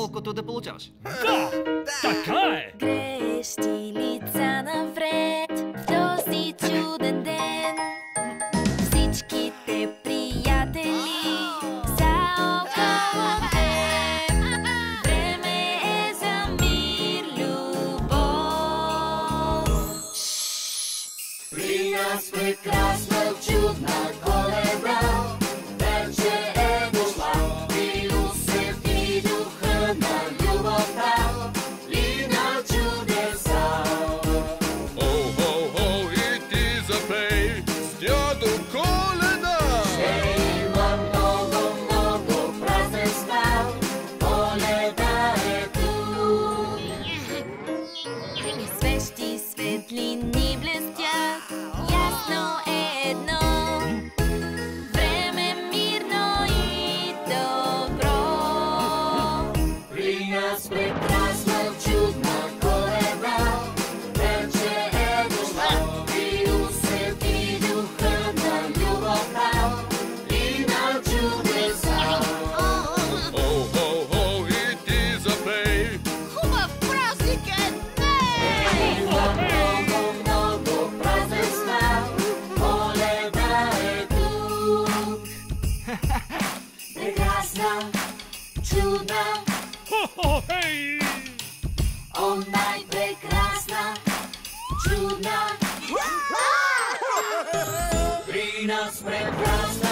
отколкото да получаваш. Да, така е! Грееш ти лица навред в този чуден ден. Всичките приятели са около теб. Време е за мир, любов. При нас прекрасна, чудна Коледа вече е дошла. И усети духа на любовта и на чудеса. О, и ти запей с дядо Коледа! Ще има много, много празненства. Коледа е тук. Свещи светлини блестят, ясно е едно. Време мирно и добро. При нас прекрасна, чудна Коледа вече е дошла. И усети духа на любовта и на чудеса. О, и ти запей! Хубав празник е днес! Има много, много празненства. Коледа е тук. Прекрасна, чудна, Хо-хо, хей! о, най-прекрасна, чудна. При нас прекрасна,